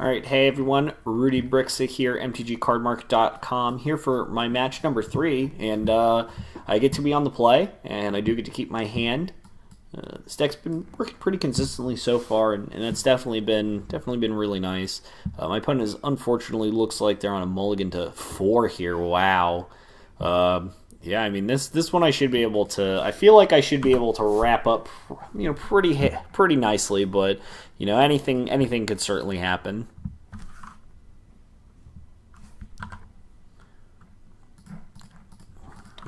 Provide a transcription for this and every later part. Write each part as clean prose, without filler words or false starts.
Alright, hey everyone, Rudy Brixick here, mtgcardmark.com, here for my match number 3, and I get to be on the play, and I do get to keep my hand. This deck's been working pretty consistently so far, and it's definitely been really nice. My opponent unfortunately looks like they're on a mulligan to 4 here. Wow. Yeah, I mean this one I should be able to. I feel like I should be able to wrap up, pretty nicely. But anything could certainly happen.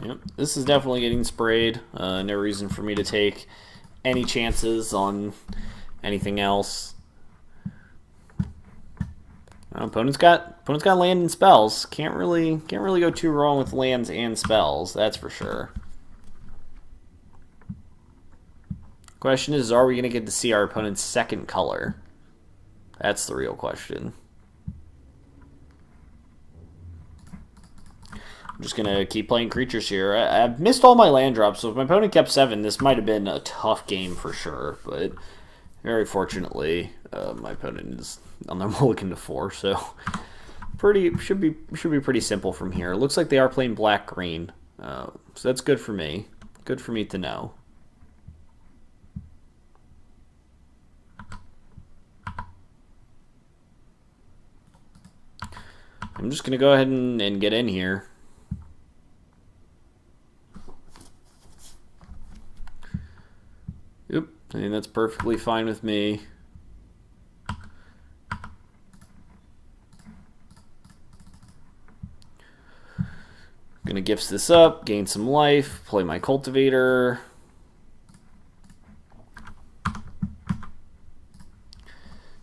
Yep, this is definitely getting sprayed. No reason for me to take any chances on anything else. Opponent's got land and spells. Can't really go too wrong with lands and spells. That's for sure. Question is, are we going to get to see our opponent's second color? That's the real question. I'm just going to keep playing creatures here. I've missed all my land drops, so if my opponent kept 7, this might have been a tough game for sure. But very fortunately, my opponent is on their mulligan to 4, so should be pretty simple from here. It looks like they are playing black-green, so that's good for me. Good for me to know. I'm just going to go ahead and get in here. Oop, I think that's perfectly fine with me. Gonna gifts this up, gain some life, play my cultivator.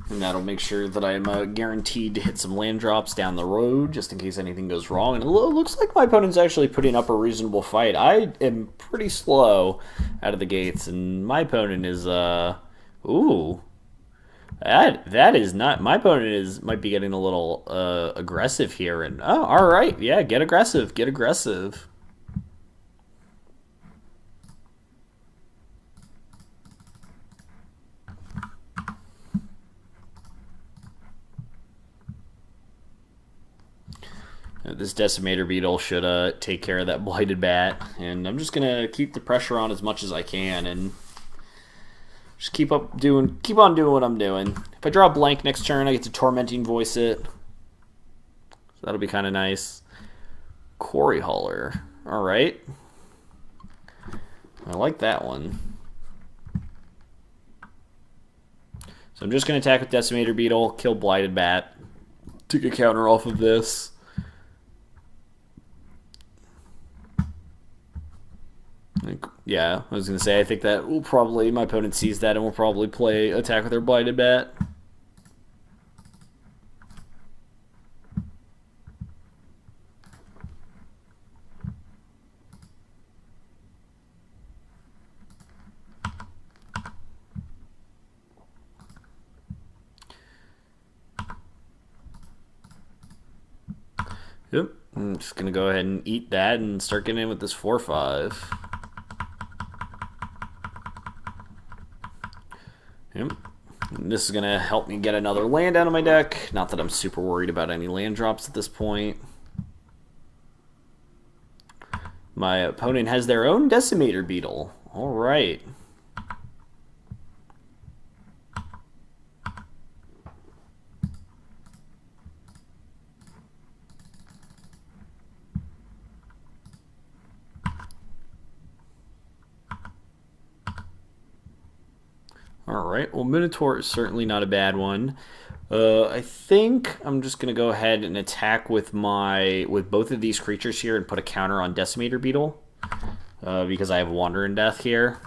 And that'll make sure that I'm guaranteed to hit some land drops down the road, just in case anything goes wrong. And it looks like my opponent's actually putting up a reasonable fight. I am pretty slow out of the gates, and my opponent is, ooh. That is not... My opponent might be getting a little aggressive here. And, oh, alright, yeah, get aggressive, get aggressive. This Decimator Beetle should take care of that Blighted Bat, and I'm just gonna keep the pressure on as much as I can, and just keep on doing what I'm doing. If I draw a blank next turn, I get to Tormenting Voice it, so that'll be kind of nice. Quarry Hauler, all right, I like that one. So I'm just gonna attack with Decimator Beetle, kill Blighted Bat, take a counter off of this. Yeah, I was going to say, I think that will probably, my opponent sees that and will probably play attack with their Blighted Bat. Yep, I'm just going to go ahead and eat that and start getting in with this 4/5. Yep. And this is going to help me get another land out of my deck. Not that I'm super worried about any land drops at this point. My opponent has their own Decimator Beetle. All right. Alright, well, Minotaur is certainly not a bad one. I think I'm just going to go ahead and attack with both of these creatures here and put a counter on Decimator Beetle. Because I have Wander in Death here.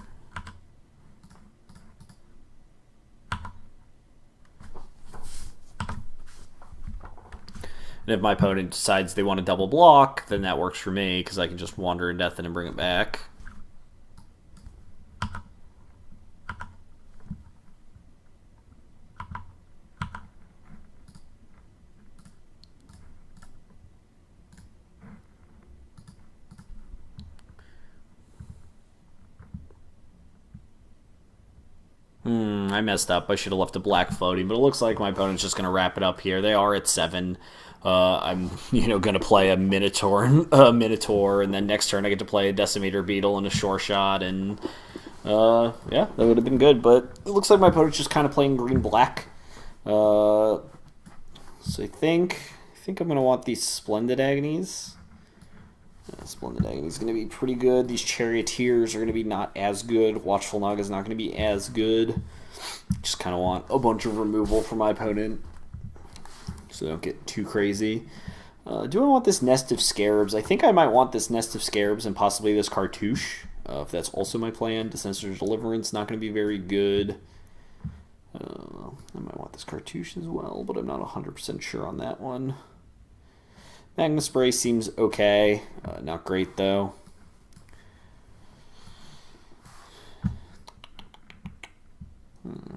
And if my opponent decides they want to double block, then that works for me, because I can just Wander in Death and bring it back. I messed up. I should have left a black floating, but it looks like my opponent's just going to wrap it up here. They are at 7. I'm going to play a Minotaur, and then next turn I get to play a Decimator Beetle and a Shore Shot, and yeah, that would have been good. But it looks like my opponent's just kind of playing green-black. So I think I'm going to want these Splendid Agonies. Splendid Agony is going to be pretty good. These Charioteers are going to be not as good. Watchful Naga is not going to be as good. Just kind of want a bunch of removal for my opponent so they don't get too crazy. Do I want this Nest of Scarabs? I think I might want this Nest of Scarabs and possibly this Cartouche, if that's also my plan. Dissensor's Deliverance, not going to be very good. I might want this Cartouche as well, but I'm not 100% sure on that one. Magma Spray seems okay. Not great, though.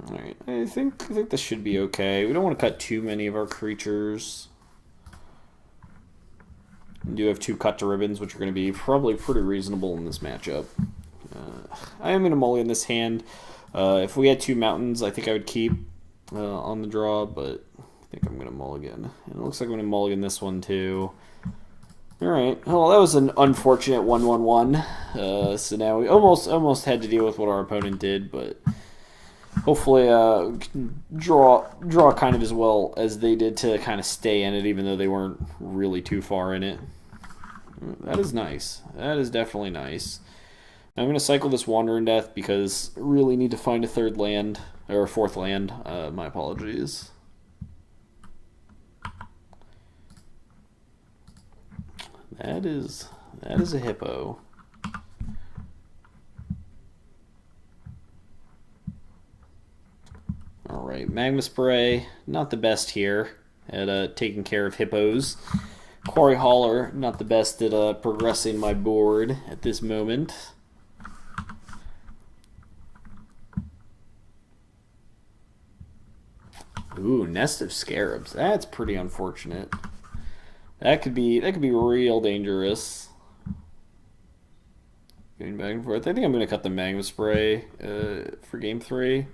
Alright, I think this should be okay. We don't want to cut too many of our creatures. We do have 2 cut to ribbons, which are going to be probably pretty reasonable in this matchup. I am going to mulligan this hand. If we had 2 mountains, I think I would keep on the draw, but I think I'm going to mulligan. And it looks like I'm going to mulligan this one too. Alright, well that was an unfortunate 1-1-1. So now we almost had to deal with what our opponent did, but hopefully we can draw kind of as well as they did to kind of stay in it, even though they weren't really too far in it. That is nice. That is definitely nice. I'm going to cycle this Wandering Death because I really need to find a 3rd land, or a 4th land. My apologies. That is a hippo. Alright, Magma Spray, not the best here at taking care of hippos. Quarry Hauler, not the best at progressing my board at this moment. Ooh, Nest of Scarabs. That's pretty unfortunate. That could be real dangerous. Getting back and forth. I think I'm going to cut the Magma Spray for game 3.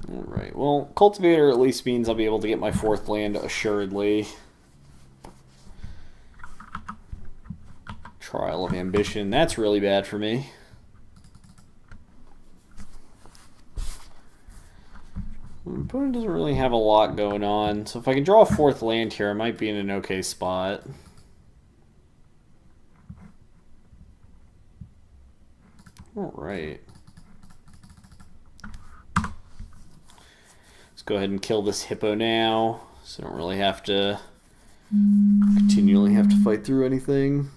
Alright, well, Cultivator at least means I'll be able to get my 4th land assuredly. Trial of Ambition. That's really bad for me. My opponent doesn't really have a lot going on, so if I can draw a 4th land here, I might be in an okay spot. Alright. Let's go ahead and kill this hippo now, so I don't really have to continually have to fight through anything.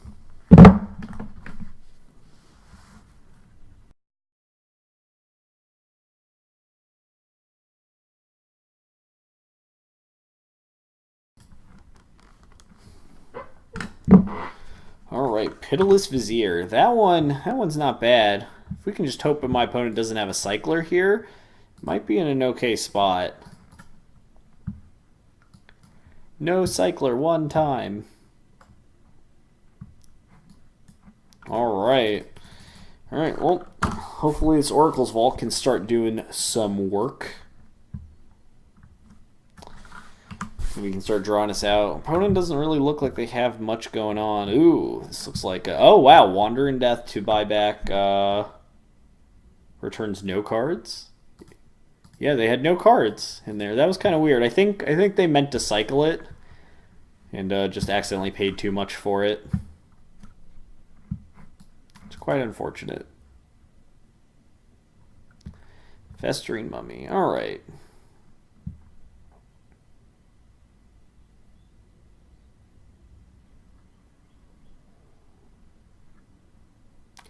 Alright, Pitiless Vizier. That one's not bad. If we can just hope that my opponent doesn't have a cycler here, might be in an okay spot. No cycler one time. Alright. Alright, well, hopefully this Oracle's Vault can start doing some work. We can start drawing us out. Opponent doesn't really look like they have much going on. Ooh, this looks like oh wow, Wandering Death to buy back returns no cards. Yeah, they had no cards in there. That was kind of weird. I think they meant to cycle it and just accidentally paid too much for it. It's quite unfortunate. Festering Mummy. All right.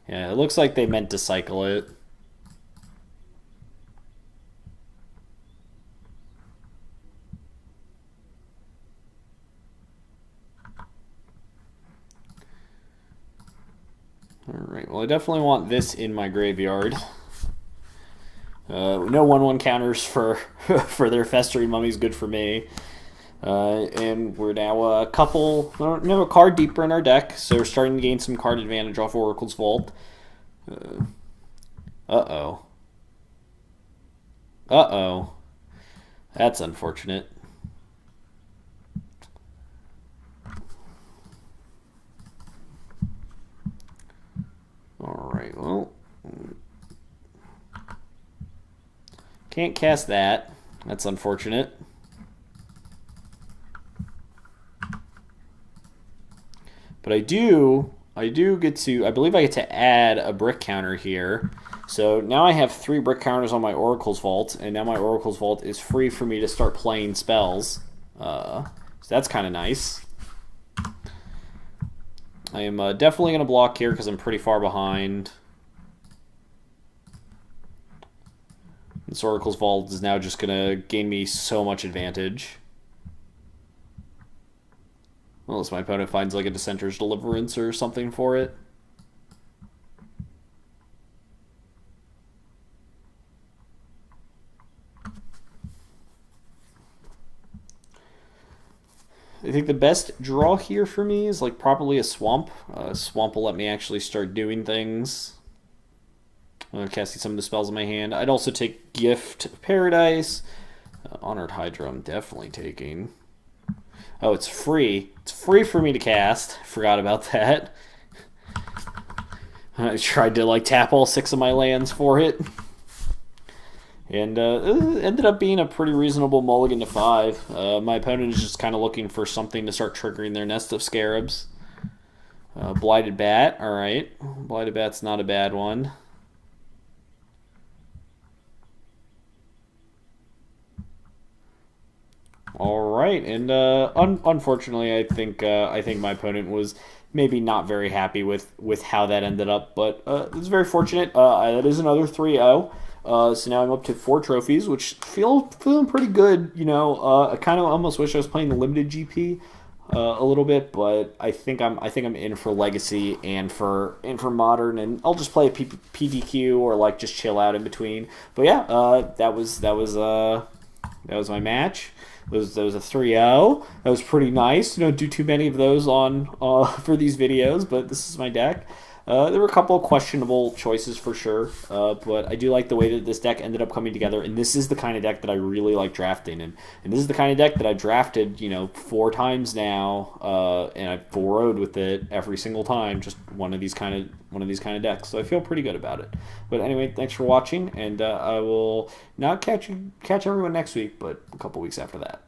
Yeah, it looks like they meant to cycle it. Alright, well I definitely want this in my graveyard. No 1/1 counters for for their Festering Mummies, good for me. And we're now a card deeper in our deck, so we're starting to gain some card advantage off Oracle's Vault. Uh-oh. Uh-oh. That's unfortunate. Alright, well. Can't cast that. That's unfortunate. But I do get to, I believe I get to add a brick counter here. So now I have 3 brick counters on my Oracle's Vault, and now my Oracle's Vault is free for me to start playing spells. So that's kind of nice. I am definitely going to block here because I'm pretty far behind. This Oracle's Vault is now just going to gain me so much advantage. Unless my opponent finds like a Dissenter's Deliverance or something for it. I think the best draw here for me is like probably a Swamp. Swamp will let me actually start doing things. Casting some of the spells in my hand. I'd also take Gift of Paradise. Honored Hydra I'm definitely taking. Oh, it's free. It's free for me to cast. Forgot about that. I tried to like tap all 6 of my lands for it. And it ended up being a pretty reasonable mulligan to 5. My opponent is just kind of looking for something to start triggering their Nest of Scarabs. Blighted Bat, alright. Blighted Bat's not a bad one. All right, and unfortunately, I think my opponent was maybe not very happy with how that ended up, but it's very fortunate. That is another 3-0. So now I'm up to 4 trophies, which feeling pretty good. You know, I kind of almost wish I was playing the limited GP a little bit, but I think I'm in for Legacy and for Modern, and I'll just play a PDQ or like just chill out in between. But yeah, that was my match. That was a 3-0. That was pretty nice. You don't do too many of those on for these videos, but this is my deck. There were a couple of questionable choices for sure, but I do like the way that this deck ended up coming together, and this is the kind of deck that I really like drafting, and this is the kind of deck that I've drafted, 4 times now, and I've 4-0'd with it every single time, just one of these kind of decks, so I feel pretty good about it. But anyway, thanks for watching, and I will not catch everyone next week, but a couple weeks after that.